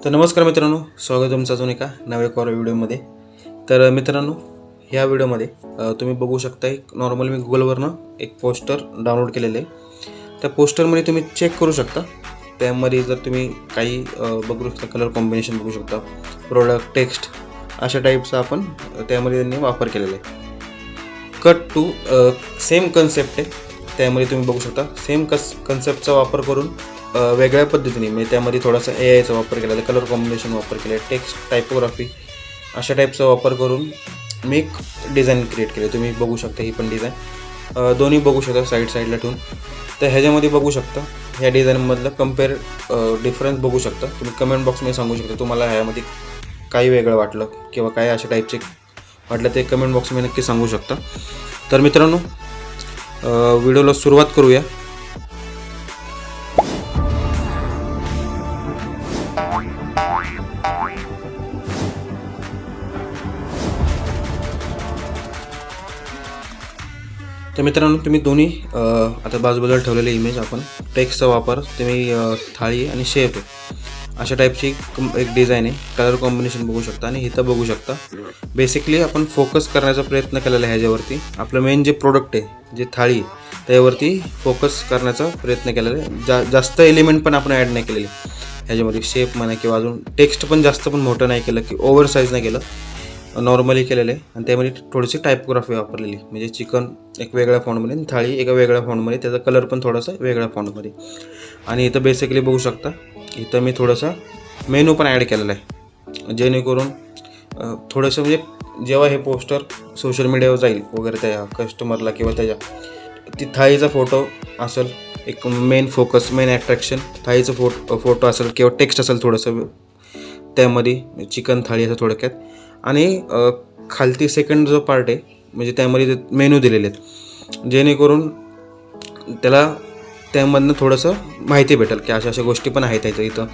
तर नमस्कार मित्रांनो, स्वागत आहे तुमचं अजून एका नव्या व्हिडिओमध्ये. तर मित्रांनो, ह्या व्हिडिओमध्ये तुम्ही बघू शकता एक नॉर्मल मी गुगलवरनं एक पोस्टर डाउनलोड केलेलं आहे. त्या पोस्टरमध्ये तुम्ही चेक करू शकता. त्यामध्ये जर तुम्ही काही बघू शकता, कलर कॉम्बिनेशन बघू शकता, प्रोडक्ट, टेक्स्ट अशा टाईपचा आपण त्यामध्ये त्यांनी वापर केलेला आहे. कट टू सेम कन्सेप्ट आहे. त्यामध्ये तुम्ही बघू शकता सेम कन्सेप्टचा वापर करून वेगळ्या पद्धतीने म्हणजे त्यामध्ये थोडासा AIचा वापर केलेला आहे, कलर कॉम्बिनेशन वापर केला आहे, टेक्स्ट, टायपोग्राफी अशा टाईपचा वापर करून मी एक डिझाईन क्रिएट केली. तुम्ही बघू शकता ही पण डिझाईन दोन्ही बघू शकता साईडला ठेवून. तर ह्याच्यामध्ये बघू शकता ह्या डिझाईनमधलं कम्पेअर डिफरन्स बघू शकता. तुम्ही कमेंट बॉक्समध्ये सांगू शकता तुम्हाला ह्यामध्ये काही वेगळं वाटलं किंवा काय अशा टाईपचे वाटलं ते कमेंट बॉक्समध्ये नक्की सांगू शकता. तर मित्रांनो, व्हिडिओला सुरुवात करूया. तर मित्रांनो, तुम्ही दोन्ही आता बाजूबाजूला ठेवलेले इमेज आपण टेक्स्टचा वापर तुम्ही थाळी आणि शेप आहे अशा टाईपची एक डिझाईन आहे. कलर कॉम्बिनेशन बघू शकता आणि इथं बघू शकता बेसिकली आपण फोकस करण्याचा प्रयत्न केलेला आहे. ह्याच्यावरती आपलं मेन जे प्रोडक्ट आहे, जे थाळी त्यावरती फोकस करण्याचा प्रयत्न केलेला आहे. जास्त एलिमेंट पण आपण ॲड नाही केलेले ह्याच्यामध्ये. शेप म्हणा किंवा अजून टेक्स्ट पण जास्त पण मोठं नाही केलं की ओव्हर साईज नाही केलं, नॉर्मली केलेलं आहे. आणि त्यामध्ये थोडीशी टायपोग्राफी वापरलेली, म्हणजे चिकन एक वेगळ्या फॉन्टमध्ये आणि थाळी एका वेगळ्या फॉन्टमध्ये, त्याचा कलर पण थोडासा वेगळ्या फॉन्टमध्ये. आणि इथं बेसिकली बघू शकता इथं मी थोडासा मेनू पण ॲड केलेला आहे, जेणेकरून थोडंसं म्हणजे जेव्हा हे पोस्टर सोशल मीडियावर जाईल वगैरे त्या कस्टमरला किंवा त्याच्या ती थाळीचा फोटो असेल, एक मेन फोकस, मेन ॲट्रॅक्शन थाळीचं फोटो असेल किंवा टेक्स्ट असेल थोडंसं त्यामध्ये चिकन थाळी असं थोडक्यात. आणि खालती सेकंड जो पार्ट आहे म्हणजे त्यामध्ये मेनू दिलेले आहेत, जेणेकरून त्याला त्यामधनं थोडंसं माहिती भेटेल की अशा गोष्टी पण आहेत त्याचं. इथं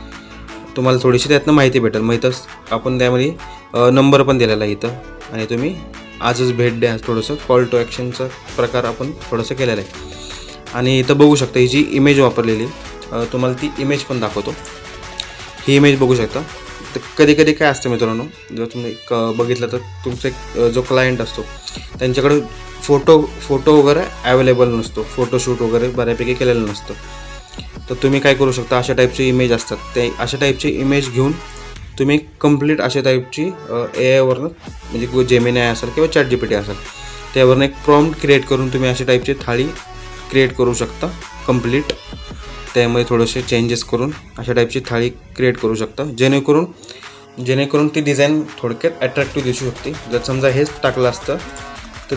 तुम्हाला थोडीशी त्यातनं माहिती भेटेल. मग इथं आपण त्यामध्ये नंबर पण दिलेला आहे इथं. आणि तुम्ही आजच भेट द्या, थोडंसं कॉल टू ॲक्शनचा प्रकार आपण थोडंसं केलेला आहे. आणि इथं बघू शकता ही जी इमेज वापरलेली तुम्हाला ती इमेज पण दाखवतो. ही इमेज बघू शकता. तर कधी काय असतं मित्रांनो, जर तुम्ही बघितलं तर तुमचा एक जो क्लायंट असतो त्यांच्याकडे फोटो वगैरे अवेलेबल नसतो, फोटोशूट वगैरे बऱ्यापैकी केलेलं नसतं. तर तुम्ही काय करू शकता, अशा टाईपचे इमेज असतात ते अशा टाईपची इमेज घेऊन तुम्ही कंप्लीट अशा टाईपची AIवरनं म्हणजे जेमिनी असेल किंवा ChatGPT असेल त्यावरनं एक प्रॉम्प्ट क्रिएट करून तुम्ही अशा टाईपची थाळी क्रिएट करू शकता कंप्लीट. त्यामध्ये थोडेसे चेंजेस करून अशा टाईपची थाळी क्रिएट करू शकता, जेणेकरून ती डिझाईन थोडक्यात अट्रॅक्टिव्ह दिसू शकते. जर समजा हेच टाकलं असतं तर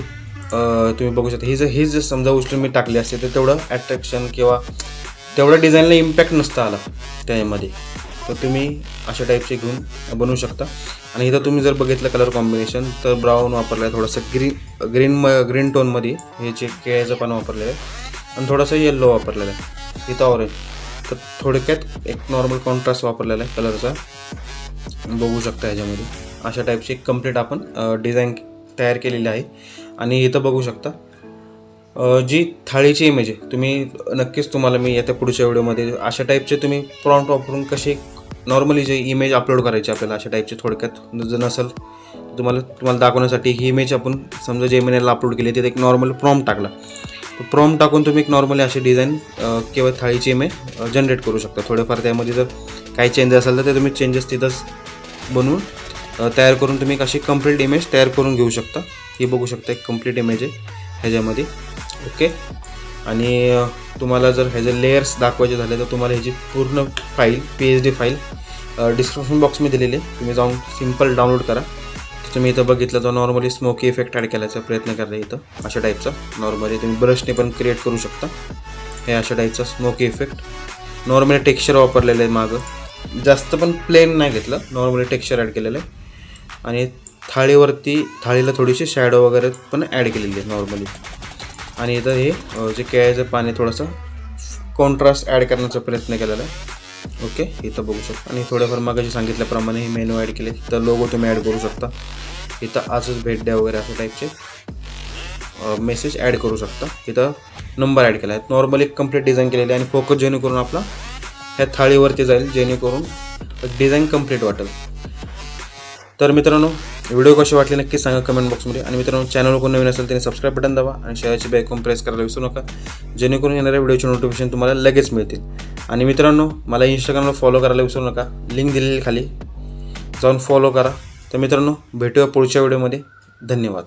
तुम्ही बघू शकता ही जर समजा उचलून मी टाकली असते तर तेवढं अट्रॅक्शन किंवा तेवढं डिझाईनला इम्पॅक्ट नसतं आला त्यामध्ये. तर तुम्ही अशा टाईपचे घेऊन बनवू शकता. आणि इथं तुम्ही जर बघितलं कलर कॉम्बिनेशन तर ब्राऊन वापरलं आहे, थोडंसं ग्रीन टोनमध्ये हे जे केळ्याचं पान वापरलेलं आहे आणि थोडंसं येल्लो वापरलेलं आहे, इथं ऑरेंज. तर थोडक्यात एक नॉर्मल कॉन्ट्रास्ट वापरलेला आहे कलरचा बघू शकता. ह्याच्यामध्ये अशा टाईपची कंप्लीट आपण डिझाईन तयार केलेली आहे. आणि इथं बघू शकता जी थाळीची इमेज आहे तुम्ही नक्कीच तुम्हाला मी येत्या पुढच्या व्हिडिओमध्ये अशा टाईपचे तुम्ही प्रॉम्प्ट वापरून कशी नॉर्मली जे इमेज अपलोड करायची आपल्याला अशा टाईपचे थोडक्यात जर नसेल तुम्हाला दाखवण्यासाठी ही इमेज आपण समजा जेमिनीला अपलोड केली तिथे एक नॉर्मल प्रॉम्प्ट टाकला, प्रॉम्प्ट टाकून तुम्ही एक नॉर्मली अशी डिझाईन किंवा थाळीची इमेज जनरेट करू शकता. थोडेफार त्यामध्ये जर काही चेंजेस असेल तर ते तुम्ही चेंजेस तिथंच बनवून तयार करून तुम्ही एक अशी कंप्लीट इमेज तयार करून घेऊ शकता. ही बघू शकता एक कंप्लीट इमेज आहे ह्याच्यामध्ये. ओके. आणि तुम्हाला जर ह्याचे लेयर्स दाखवायचे झाले तर तुम्हाला ह्याची पूर्ण फाईल PSD फाईल डिस्क्रिप्शन बॉक्समध्ये दिलेली आहे, तुम्ही जाऊन सिम्पल डाउनलोड करा. तुम्ही इथं बघितलं तर नॉर्मली स्मोकी इफेक्ट ॲड करायचा प्रयत्न करा. इथं अशा टाईपचा नॉर्मली तुम्ही ब्रशने पण क्रिएट करू शकता. हे अशा टाईपचा स्मोकी इफेक्ट नॉर्मली टेक्स्चर वापरलेलं आहे, मागं जास्त पण प्लेन नाही घेतलं, नॉर्मली टेक्स्चर ॲड केलेलं आहे. आणि थाळीला थोडीशी शॅडो वगैरे पण ॲड केलेली आहे नॉर्मली. आणि इथं हे जे केळ्याचं पाणी थोडंसं कॉन्ट्रास्ट ॲड करण्याचा प्रयत्न केलेला आहे. ओके, इथं बघू शकता. आणि थोडंफार मागाशी सांगितल्याप्रमाणे हे मेनू ॲड केले, तर लोगो तुम्ही ॲड करू शकता. इथं आजच भेट द्या वगैरे अशा टाईपचे मेसेज ॲड करू शकता. इथं नंबर ॲड केला आहे. नॉर्मली एक कंप्लीट डिझाईन केलेली आहे आणि फोकस जेणेकरून आपला ह्या थाळीवरती जाईल, जेणेकरून डिझाईन कंप्लीट वाटेल. तर मित्रांनो व्हिडिओ कसे वाटले नक्की सांगा कमेंट बॉक्समध्ये. आणि मित्रांनो चॅनलवर कोण नवीन असेल त्याने सबस्क्राईब बटन दाबा आणि शेअरची बेल आयकॉन प्रेस करायला विसरू नका, जेणेकरून येणाऱ्या व्हिडिओचे नोटिफिकेशन तुम्हाला लगेच मिळतील. आणि मित्रांनो मला इंस्टाग्रामला फॉलो करायला विसरू नका, लिंक दिलेली खाली जाऊन फॉलो करा. तर मित्रांनो भेटूया पुढच्या व्हिडिओमध्ये. धन्यवाद.